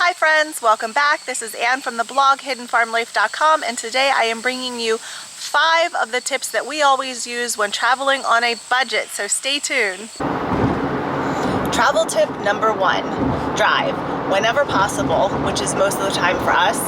Hi friends, welcome back. This is Anne from the blog hiddenfarmlife.com, and today I am bringing you 5 of the tips that we always use when traveling on a budget, so stay tuned. Travel tip number 1, drive. Whenever possible, which is most of the time for us,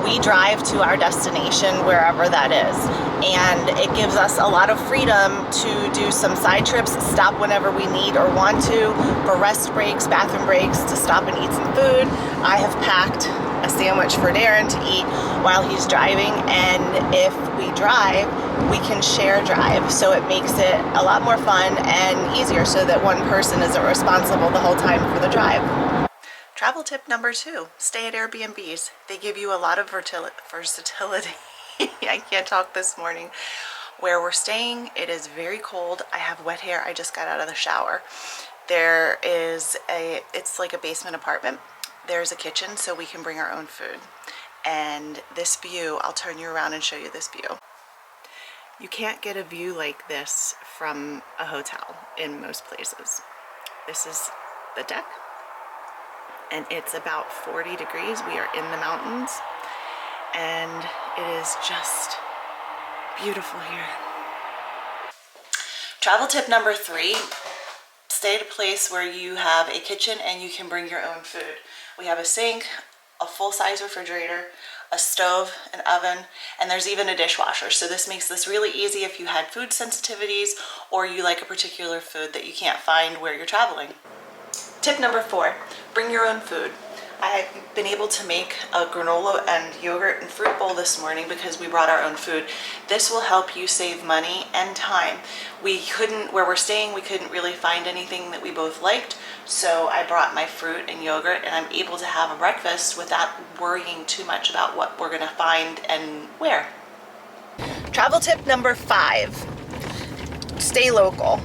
we drive to our destination wherever that is. And it gives us a lot of freedom to do some side trips, stop whenever we need or want to, for rest breaks, bathroom breaks, to stop and eat some food. I have packed a sandwich for Darren to eat while he's driving, and if we drive, we can share drive, so it makes it a lot more fun and easier so that one person isn't responsible the whole time for the drive. Travel tip number 2, stay at Airbnbs. They give you a lot of versatility. I can't talk this morning. Where we're staying, it is very cold. I have wet hair. I just got out of the shower. It's like a basement apartment. There's a kitchen, so we can bring our own food. And this view, I'll turn you around and show you this view. You can't get a view like this from a hotel in most places. This is the deck, and it's about 40 degrees. We are in the mountains, and it is just beautiful here. Travel tip number 3, stay at a place where you have a kitchen and you can bring your own food. We have a sink, a full-size refrigerator, a stove, an oven, and there's even a dishwasher. So this makes this really easy if you had food sensitivities or you like a particular food that you can't find where you're traveling. Tip number 4, bring your own food. I've been able to make a granola and yogurt and fruit bowl this morning because we brought our own food. This will help you save money and time. Where we're staying, we couldn't really find anything that we both liked, so I brought my fruit and yogurt, and I'm able to have a breakfast without worrying too much about what we're gonna find and where. Travel tip number 5, stay local.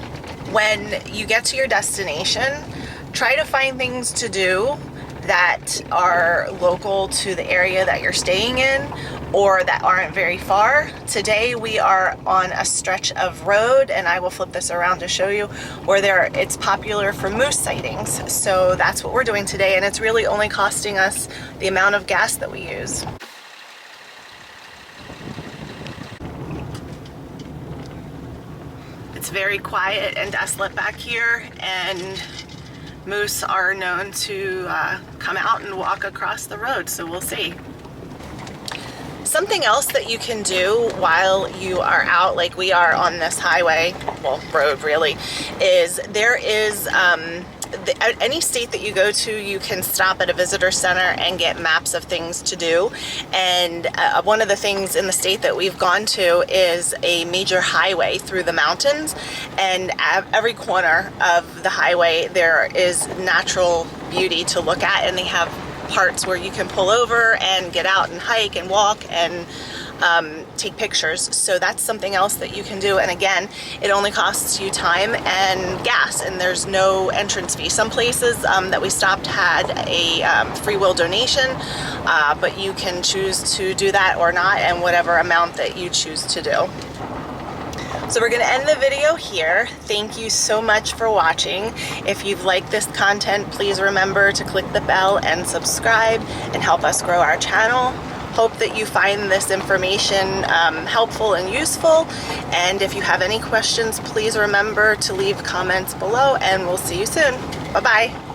When you get to your destination, try to find things to do that are local to the area that you're staying in or that aren't very far. Today we are on a stretch of road, and I will flip this around to show you, where it's popular for moose sightings. So that's what we're doing today, and it's really only costing us the amount of gas that we use. It's very quiet and desolate back here, and moose are known to come out and walk across the road, so we'll see. Something else that you can do while you are out, like we are on this highway, well, road really, is any state that you go to, you can stop at a visitor center and get maps of things to do. And one of the things in the state that we've gone to is a major highway through the mountains, and at every corner of the highway there is natural beauty to look at, and they have parts where you can pull over and get out and hike and walk and take pictures. So that's something else that you can do, and again, it only costs you time and gas, and there's no entrance fee. Some places that we stopped had a free will donation, but you can choose to do that or not, and whatever amount that you choose to do. So we're going to end the video here. Thank you so much for watching. If you've liked this content, please remember to click the bell and subscribe and help us grow our channel. Hope that you find this information helpful and useful. And if you have any questions, please remember to leave comments below, and we'll see you soon. Bye-bye.